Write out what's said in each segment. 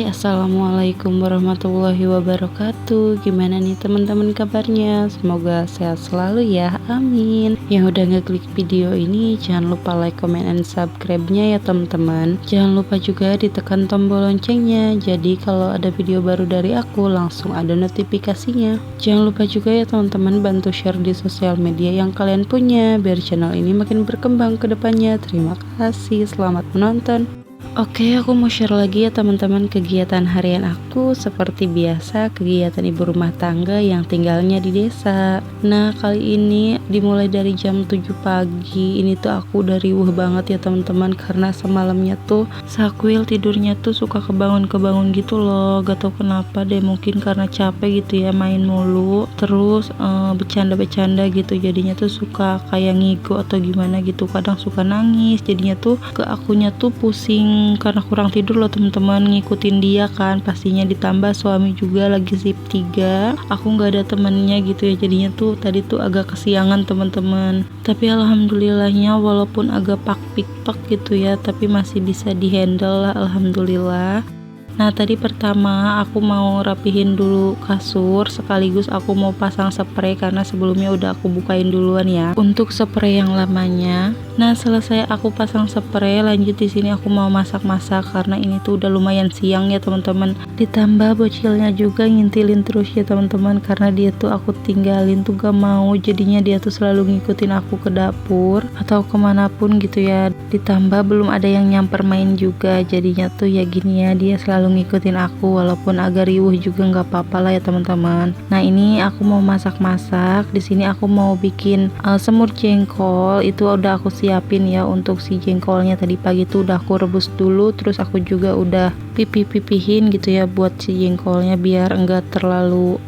Hai, assalamualaikum warahmatullahi wabarakatuh. Gimana nih teman-teman kabarnya? Semoga sehat selalu ya, amin. Yang udah ngeklik video ini jangan lupa like, comment, and subscribe-nya ya teman-teman. Jangan lupa juga ditekan tombol loncengnya, jadi kalau ada video baru dari aku langsung ada notifikasinya. Jangan lupa juga ya teman-teman bantu share di sosial media yang kalian punya biar channel ini makin berkembang ke depannya. Terima kasih, selamat menonton. Oke, aku mau share lagi ya teman-teman kegiatan harian aku. Seperti biasa, kegiatan ibu rumah tangga yang tinggalnya di desa. Nah, kali ini dimulai dari jam 7 pagi. Ini tuh aku udah riuh banget ya teman-teman, karena semalamnya tuh Sakwil tidurnya tuh suka kebangun-kebangun gitu loh. Gak tau kenapa deh, mungkin karena capek gitu ya, main mulu. Terus bercanda-bercanda gitu, jadinya tuh suka kayak ngigo atau gimana gitu. Kadang suka nangis, jadinya tuh ke akunya tuh pusing karena kurang tidur loh teman-teman, ngikutin dia kan pastinya, ditambah suami juga lagi shift 3, aku nggak ada temennya gitu ya, jadinya tuh tadi tuh agak kesiangan teman-teman. Tapi alhamdulillahnya walaupun agak pak-pik-pak gitu ya, tapi masih bisa dihandle lah, alhamdulillah. Nah, tadi pertama aku mau rapihin dulu kasur, sekaligus aku mau pasang spray karena sebelumnya udah aku bukain duluan ya untuk spray yang lamanya. Nah, selesai aku pasang spray, lanjut di sini aku mau masak-masak karena ini tuh udah lumayan siang ya teman-teman. Ditambah bocilnya juga ngintilin terus ya teman-teman, karena dia tuh aku tinggalin tuh gak mau, jadinya dia tuh selalu ngikutin aku ke dapur atau kemanapun gitu ya. Ditambah belum ada yang nyamper main juga, jadinya tuh ya gini ya, dia selalu ngikutin aku walaupun agak riuh juga nggak apa-apa lah ya teman-teman. Nah, ini aku mau masak-masak. Di sini aku mau bikin semur jengkol. Itu udah aku siapin ya untuk si jengkolnya. Tadi pagi tuh udah aku rebus dulu, terus aku juga udah pipihin gitu ya buat si jengkolnya biar enggak terlalu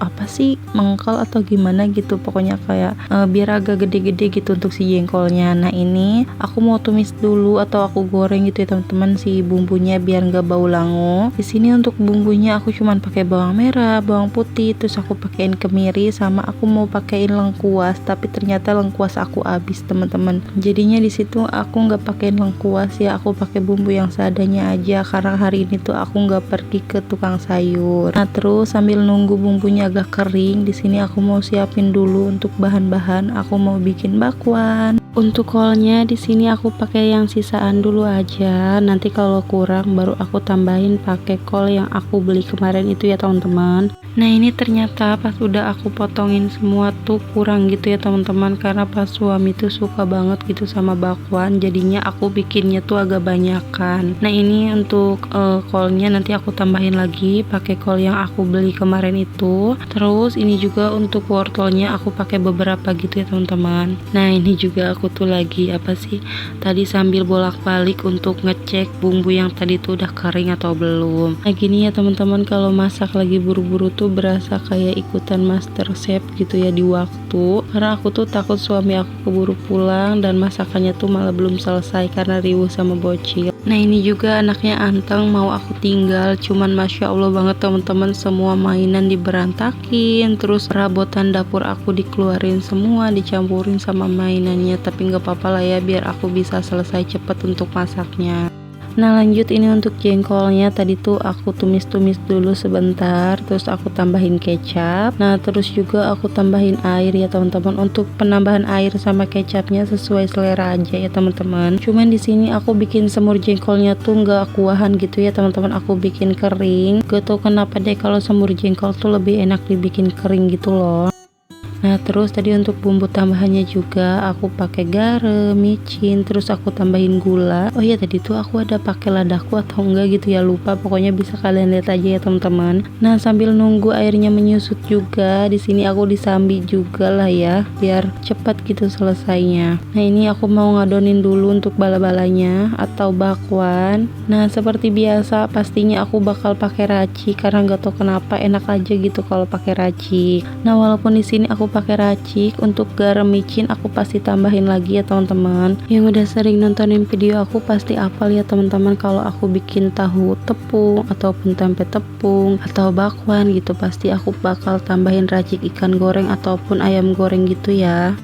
mengkal atau gimana gitu. Pokoknya kayak biar agak gede-gede gitu untuk si jengkolnya. Nah, ini aku mau tumis dulu atau aku goreng gitu ya teman-teman si bumbunya biar nggak bau langu. Di sini untuk bumbunya aku cuman pakai bawang merah, bawang putih, terus aku pakein kemiri, sama aku mau pakein lengkuas, tapi ternyata lengkuas aku habis teman-teman. Jadinya di situ aku nggak pakein lengkuas ya, aku pakai bumbu yang seadanya aja karena hari ini tuh aku nggak pergi ke tukang sayur. Nah, terus sambil nunggu bumbunya agak kering, di sini aku mau siapin dulu untuk bahan-bahan. Aku mau bikin bakwan. Untuk kolnya di sini aku pakai yang sisaan dulu aja. Nanti kalau kurang baru aku tambahin pakai kol yang aku beli kemarin itu ya teman-teman. Nah, ini ternyata pas udah aku potongin semua tuh kurang gitu ya teman-teman, karena pas suami tuh suka banget gitu sama bakwan, jadinya aku bikinnya tuh agak banyakan. Nah, ini untuk kolnya nanti aku tambahin lagi pakai kol yang aku beli kemarin itu. Terus ini juga untuk wortelnya aku pakai beberapa gitu ya teman-teman. Nah, ini juga aku tuh lagi tadi sambil bolak-balik untuk ngecek bumbu yang tadi tuh udah kering atau belum. Nah, gini ya teman-teman, kalau masak lagi buru-buru tuh berasa kayak ikutan master chef gitu ya di waktu, karena aku tuh takut suami aku keburu pulang dan masakannya tuh malah belum selesai karena riuh sama bocil. Nah, ini juga anaknya anteng mau aku tinggal, cuman masya Allah banget teman-teman, semua mainan diberantakin, terus perabotan dapur aku dikeluarin semua, dicampurin sama mainannya. Tapi nggak apa-apa lah ya, biar aku bisa selesai cepet untuk masaknya. Nah, lanjut ini untuk jengkolnya tadi tuh aku tumis-tumis dulu sebentar, terus aku tambahin kecap. Nah, terus juga aku tambahin air ya teman-teman. Untuk penambahan air sama kecapnya sesuai selera aja ya teman-teman. Cuman di sini aku bikin semur jengkolnya tuh nggak kuahan gitu ya teman-teman, aku bikin kering. Gak tau kenapa deh, kalau semur jengkol tuh lebih enak dibikin kering gitu loh. Nah, terus tadi untuk bumbu tambahannya juga aku pakai garam, micin, terus aku tambahin gula. Oh iya, tadi tuh aku ada pakai ladaku atau enggak gitu ya, lupa. Pokoknya bisa kalian lihat aja ya teman-teman. Nah, sambil nunggu airnya menyusut juga, di sini aku disambi juga lah ya, biar cepat gitu selesainya. Nah, ini aku mau ngadonin dulu untuk bala-balanya atau bakwan. Nah, seperti biasa pastinya aku bakal pakai racik karena nggak tahu kenapa enak aja gitu kalau pakai racik. Nah, walaupun di sini aku pakai racik, untuk garam micin aku pasti tambahin lagi ya teman-teman. Yang udah sering nontonin video aku pasti hafal ya teman-teman, kalau aku bikin tahu tepung ataupun tempe tepung atau bakwan gitu, pasti aku bakal tambahin racik ikan goreng ataupun ayam goreng gitu ya.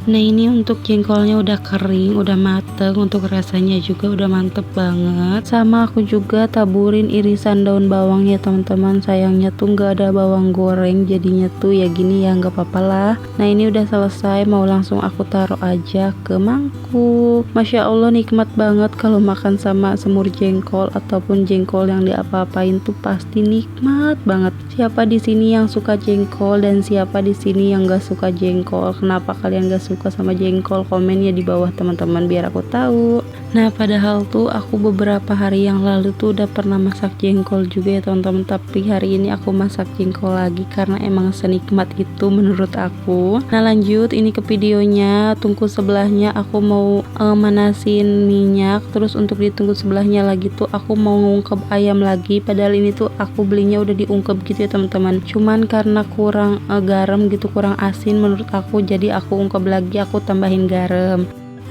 Nah ini untuk jengkolnya udah kering, udah mateng, untuk rasanya juga udah mantep banget. Sama aku juga taburin irisan daun bawang ya teman-teman. Sayangnya tuh nggak ada bawang goreng, jadinya tuh ya gini ya, nggak apa-apa lah. Nah ini udah selesai, mau langsung aku taruh aja ke mangkuk. Masya Allah nikmat banget kalau makan sama semur jengkol ataupun jengkol yang diapa-apain tuh pasti nikmat banget. Siapa di sini yang suka jengkol dan siapa di sini yang gak suka jengkol? Kenapa kalian gak suka sama jengkol? Komen ya di bawah teman-teman biar aku tahu. Nah padahal tuh aku beberapa hari yang lalu tuh udah pernah masak jengkol juga ya teman-teman, tapi hari ini aku masak jengkol lagi karena emang senikmat itu menurut aku. Nah lanjut ini ke videonya. Tungku sebelahnya aku mau manasin minyak, terus untuk ditunggu sebelahnya lagi tuh aku mau ngungkep ayam lagi. Padahal ini tuh aku belinya udah diungkep gitu ya teman-teman, cuman karena kurang garam gitu, kurang asin menurut aku, jadi aku ungkep lagi, aku tambahin garam.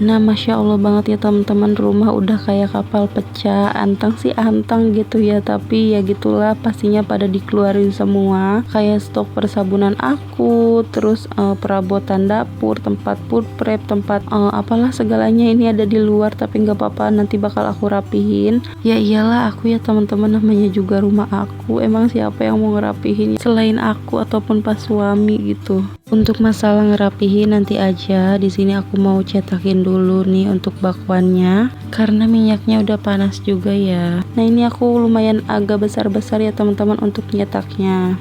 Nah Masya Allah banget ya teman-teman, rumah udah kayak kapal pecah. Antang sih antang gitu ya, tapi ya gitulah, pastinya pada dikeluarin semua. Kayak stok persabunan aku, terus perabotan dapur, tempat food prep, tempat apalah segalanya ini ada di luar. Tapi nggak apa-apa, nanti bakal aku rapihin. Ya iyalah aku ya teman-teman, namanya juga rumah aku. Emang siapa yang mau ngerapihin selain aku ataupun pas suami gitu. Untuk masalah ngerapihin nanti aja. Di sini aku mau cetakin dulu nih untuk bakwannya karena minyaknya udah panas juga ya. Nah ini aku lumayan agak besar-besar ya teman-teman untuk nyetaknya.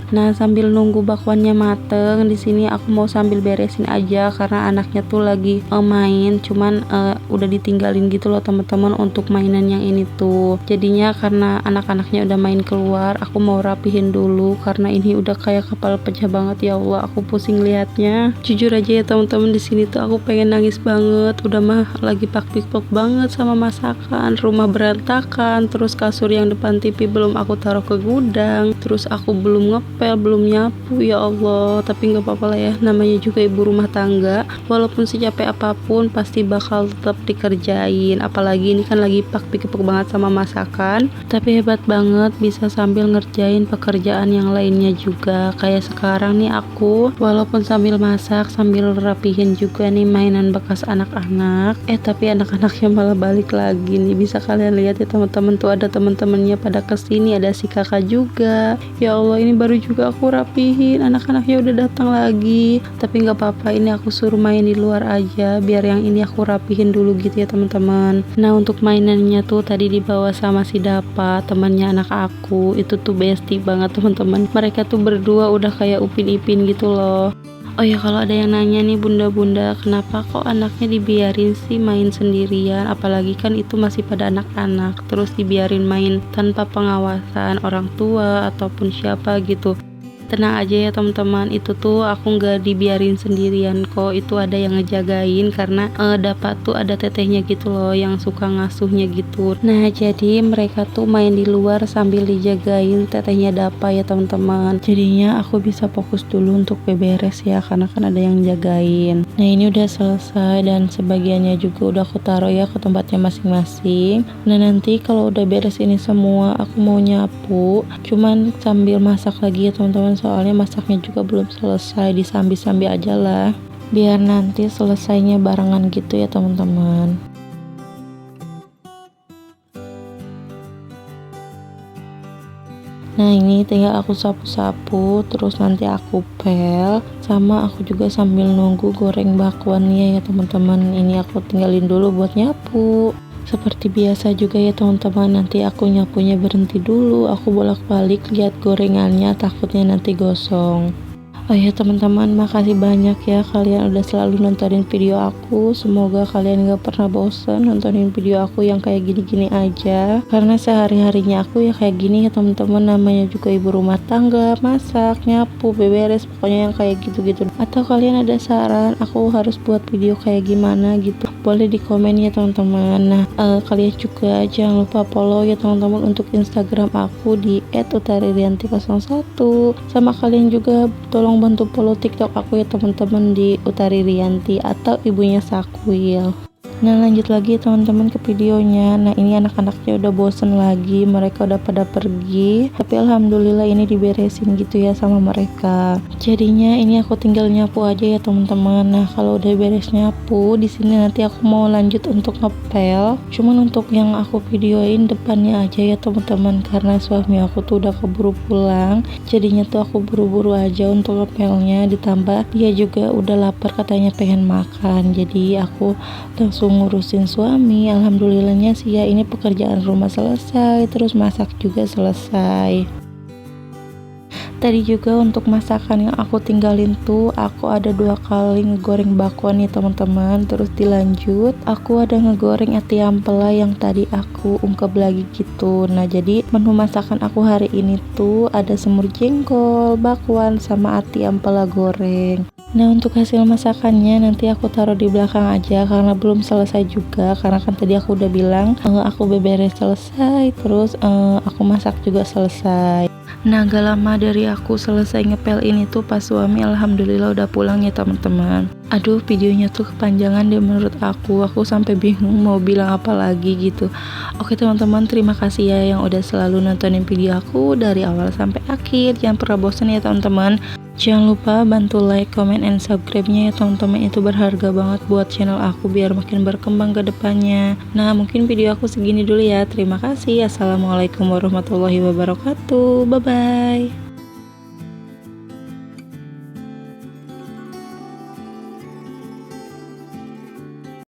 Nah sambil nunggu bakwannya mateng, di sini aku mau sambil beresin aja karena anaknya tuh lagi main, cuman udah ditinggalin gitu loh teman-teman untuk mainan yang ini tuh. Jadinya karena anak-anaknya udah main keluar, aku mau rapihin dulu karena ini udah kayak kapal pecah banget. Ya Allah aku pusing liatnya. Jujur aja ya teman-teman, di sini tuh aku pengen nangis banget. Udah mah lagi pak-pik-pok banget sama masakan, rumah berantakan, terus kasur yang depan TV belum aku taruh ke gudang, terus aku belum belum nyapu. Ya Allah, tapi nggak apa-apa lah ya, namanya juga ibu rumah tangga. Walaupun secapek apapun pasti bakal tetap dikerjain, apalagi ini kan lagi pak-pikuk banget sama masakan. Tapi hebat banget bisa sambil ngerjain pekerjaan yang lainnya juga. Kayak sekarang nih aku walaupun sambil masak sambil rapihin juga nih mainan bekas anak-anak. Tapi anak-anaknya malah balik lagi nih. Bisa kalian lihat ya teman-teman, tuh ada teman-temannya pada kesini, ada si kakak juga. Ya Allah, ini baru juga aku rapihin, anak-anaknya udah datang lagi. Tapi nggak apa-apa, ini aku suruh main di luar aja biar yang ini aku rapihin dulu gitu ya teman-teman. Nah untuk mainannya tuh tadi dibawa sama si Dapa, temannya anak aku. Itu tuh bestie banget teman-teman, mereka tuh berdua udah kayak Upin Ipin gitu loh. Oh ya, kalau ada yang nanya nih bunda-bunda, kenapa kok anaknya dibiarin sih main sendirian, apalagi kan itu masih pada anak-anak, terus dibiarin main tanpa pengawasan orang tua ataupun siapa gitu. Tenang aja ya teman-teman, itu tuh aku nggak dibiarin sendirian kok, itu ada yang ngejagain karena dapat tuh ada tetehnya gitu loh yang suka ngasuhnya gitu. Nah jadi mereka tuh main di luar sambil dijagain tetehnya Dapa ya teman-teman. Jadinya aku bisa fokus dulu untuk beberes ya karena kan ada yang jagain. Nah ini udah selesai dan sebagiannya juga udah aku taruh ya ke tempatnya masing-masing. Nah nanti kalau udah beres ini semua aku mau nyapu, cuman sambil masak lagi ya teman-teman, soalnya masaknya juga belum selesai, disambi-sambi aja lah biar nanti selesainya barengan gitu ya teman-teman. Nah ini tinggal aku sapu-sapu, terus nanti aku pel, sama aku juga sambil nunggu goreng bakwannya ya teman-teman. Ini aku tinggalin dulu buat nyapu. Seperti biasa juga ya teman-teman, nanti aku nyapunya berhenti dulu, aku bolak-balik lihat gorengannya, takutnya nanti gosong. Oh ya teman-teman, makasih banyak ya kalian udah selalu nontonin video aku. Semoga kalian gak pernah bosan nontonin video aku yang kayak gini-gini aja, karena sehari-harinya aku ya kayak gini ya teman-teman. Namanya juga ibu rumah tangga, masak, nyapu, beberes, pokoknya yang kayak gitu-gitu. Atau kalian ada saran aku harus buat video kayak gimana gitu, boleh di komen ya teman-teman. Nah kalian juga jangan lupa follow ya teman-teman untuk Instagram aku di @utaririanti01. Sama kalian juga tolong bantu follow TikTok aku ya teman-teman di Utari Rianti atau ibunya Sakwil. Nah lanjut lagi teman-teman ke videonya. Nah ini anak-anaknya udah bosen lagi, mereka udah pada pergi. Tapi alhamdulillah ini diberesin gitu ya sama mereka. Jadinya ini aku tinggal nyapu aja ya teman-teman. Nah kalau udah beres nyapu, di sini nanti aku mau lanjut untuk ngepel. Cuman untuk yang aku videoin depannya aja ya teman-teman, karena suami aku tuh udah keburu pulang. Jadinya tuh aku buru-buru aja untuk ngepelnya. Ditambah dia juga udah lapar, katanya pengen makan. Jadi aku langsung ngurusin suami. Alhamdulillahnya sih ya, ini pekerjaan rumah selesai, terus masak juga selesai. Tadi juga untuk masakan yang aku tinggalin tuh, aku ada 2 kali ngegoreng bakwan nih teman-teman. Terus dilanjut aku ada ngegoreng ati ampela yang tadi aku ungkep lagi gitu. Nah jadi menu masakan aku hari ini tuh ada semur jengkol, bakwan, sama ati ampela goreng. Nah untuk hasil masakannya nanti aku taruh di belakang aja karena belum selesai juga, karena kan tadi aku udah bilang aku beberes selesai, terus aku masak juga selesai. Nah gak lama dari aku selesai ngepel ini tuh pas suami alhamdulillah udah pulang ya teman-teman. Aduh videonya tuh kepanjangan deh menurut aku sampai bingung mau bilang apa lagi gitu. Oke teman-teman, terima kasih ya yang udah selalu nontonin video aku dari awal sampai akhir. Jangan pernah bosan ya teman-teman. Jangan lupa bantu like, comment, and subscribe-nya ya teman-teman, itu berharga banget buat channel aku biar makin berkembang ke depannya. Nah mungkin video aku segini dulu ya, terima kasih. Assalamualaikum warahmatullahi wabarakatuh, bye bye.